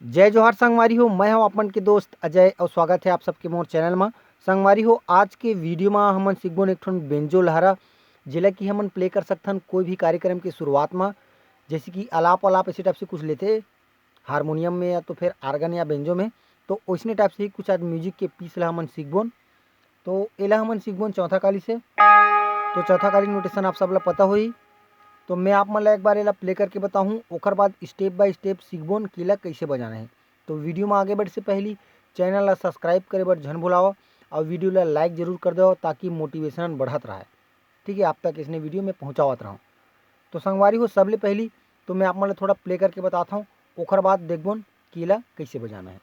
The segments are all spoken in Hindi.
जय जोहार संगवारी हो। मैं हूं अपन के दोस्त अजय और स्वागत है आप सबके मोर चैनल में। संगवारी हो, आज के वीडियो में हमन सीखबोन एक ठन बेंजो लहरा, जेला कि हमन प्ले कर सकथन कोई भी कार्यक्रम की शुरुआत में, जैसे कि अलाप अलाप इसी टाइप से कुछ लेते हारमोनियम में या तो फिर आर्गन या बेंजो में। तो वैसने टाइप से ही कुछ आज म्यूजिक के पीस ला हमन सीखबोन। तो एला हमन सीखबोन चौथा काली से। तो चौथा काली नोटेशन आप सब ला पता होई। तो मैं आप मन ला एक बार एला प्ले करके बताऊं, ओकर बाद स्टेप बाय स्टेप सीखबोन कि एला कैसे बजाना है। तो वीडियो में आगे बढ़े से पहले चैनल ला सब्सक्राइब करे बर झन भुलाओ और वीडियो ला लाइक जरूर कर दो ताकि मोटिवेशन बढ़त रहे। ठीक है, आप तक इसने वीडियो में पहुँचावत रहूँ। तो संगवारी हो, सबले पहली तो मैं आप मन ला थोड़ा प्ले करके बताता हूँ, ओकर बाद देखबोन कि एला कैसे बजाना है।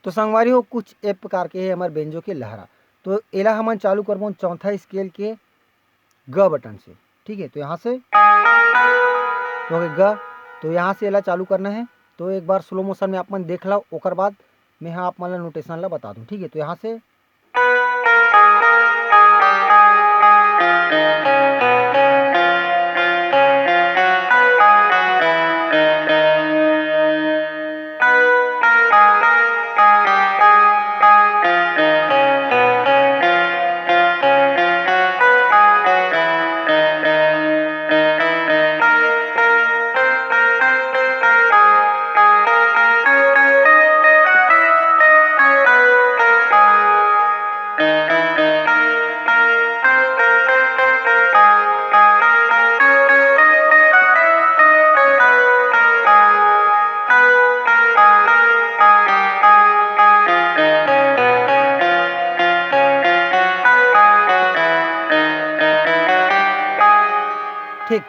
तो संगवारी हो, कुछ एक प्रकार के है हमारे बेंजो के लहरा। तो एला हमन चालू करबो चौथा स्केल के ग बटन से। ठीक है, तो यहाँ से तो ग, तो यहाँ से एला चालू करना है। तो एक बार स्लो मोशन में आप मन देख लो, ओकर बाद मैं यहाँ आप मन ला नोटेशन ला बता दूँ। ठीक है, तो यहाँ से ठीक।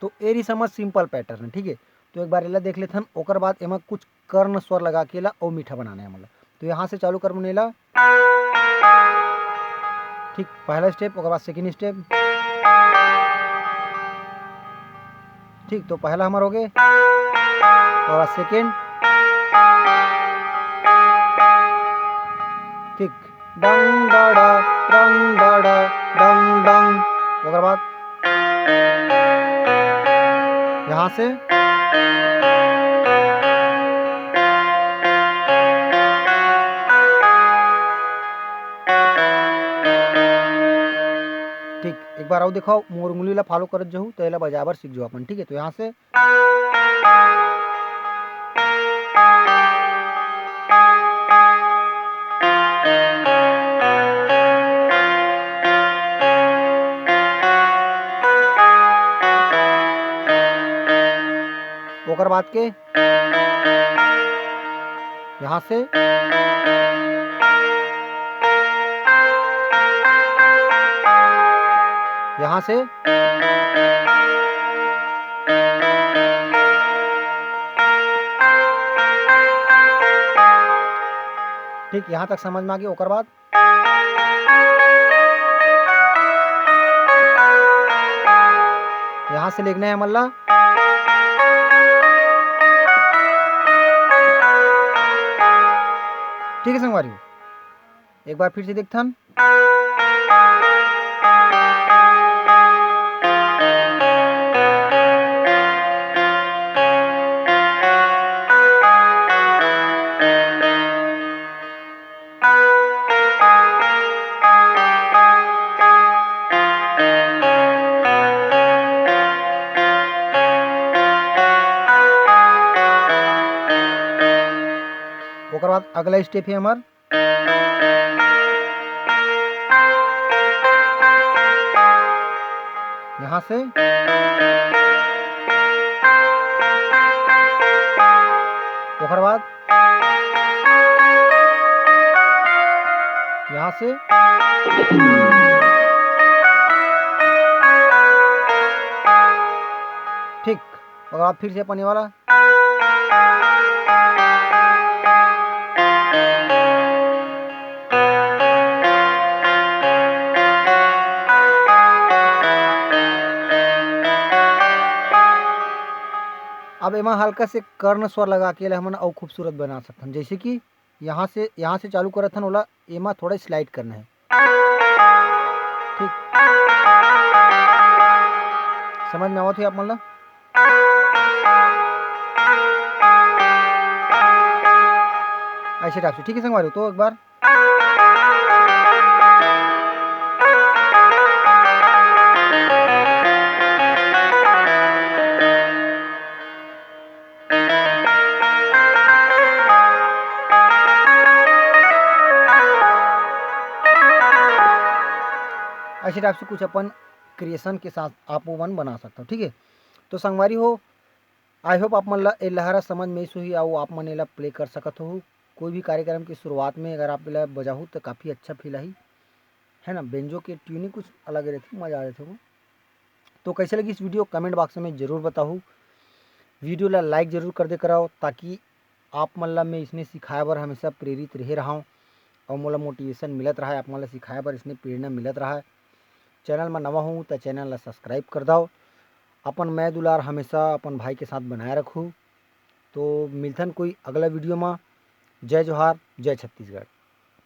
तो एरी समझ सिंपल पैटर्न है। ठीक है, तो एक बार एला देख लेथन, ओकर बाद एमा कुछ कर्ण स्वर लगा के एला और मीठा बनाना है मतलब। तो यहाँ से चालू कर एला। ठीक, पहला स्टेप, ओकर बाद सेकंड स्टेप। ठीक, तो पहला हमार हो गए, और बाद सेकंड। ठीक, डंग डड़ा डंग डड़ा डंग डंग, ओकर बाद यहाँ से ठीक, एक बार और दिखाओ, मोर उंगली ला फॉलो करत जाहू तो एला बजाबर सीख जाओ अपन। ठीक है, तो यहाँ से ओकर बाद के यहाँ से यहाँ से ठीक, यहाँ तक समझ में आ गई। ओकर बाद यहाँ से लिखना है मल्ला। ठीक है संगवारी, एक बार फिर से देखथन। ओकर बाद अगला स्टेप है हमार यहाँ से ओकर बाद यहाँ से ठीक, और आप फिर से अपन ये वाला अब एमा हल्का से कर्ण स्वर लगा के हमन अउ खूबसूरत बना सकथन। जैसे कि यहाँ से चालू करत हन ओला एमा थोड़ा स्लाइड करना है, ठीक। समझ में आवत है आप मन ला? ऐसे टाइप से, ठीक है संगवारी। तो एक बार ऐसे टाइप से कुछ अपन क्रिएशन के साथ आप वन बना सकते हो, ठीक है। तो संगवारी हो, आई होप आप मन ला ए लहरा समझ में ही आओ, आप मन एला प्ले कर सकत हो। कोई भी कार्यक्रम की शुरुआत में अगर आप एला बजाहू तो काफ़ी अच्छा फील आई, है ना। बेंजो के ट्यूनिंग कुछ अलग रहती, मज़ा आ जाते हो। तो कैसे लगी इस वीडियो कमेंट बॉक्स में ज़रूर बताओ। वीडियो ला लाइक ज़रूर कर दे कराओ, ताकि आप मन ला मैं इसने सिखाए बर हमेशा प्रेरित रहे रहा हूँ और मोला मोटिवेशन मिलत रहा है, आप मन ला सिखाए बर इसने प्रेरणा मिलत रहा है। चैनल में नवा हूँ तो चैनल ला सब्सक्राइब कर दो। अपन मैं दुलार हमेशा अपन भाई के साथ बनाए रखूँ। तो मिलथन कोई अगला वीडियो में। जय जोहार, जय छत्तीसगढ़।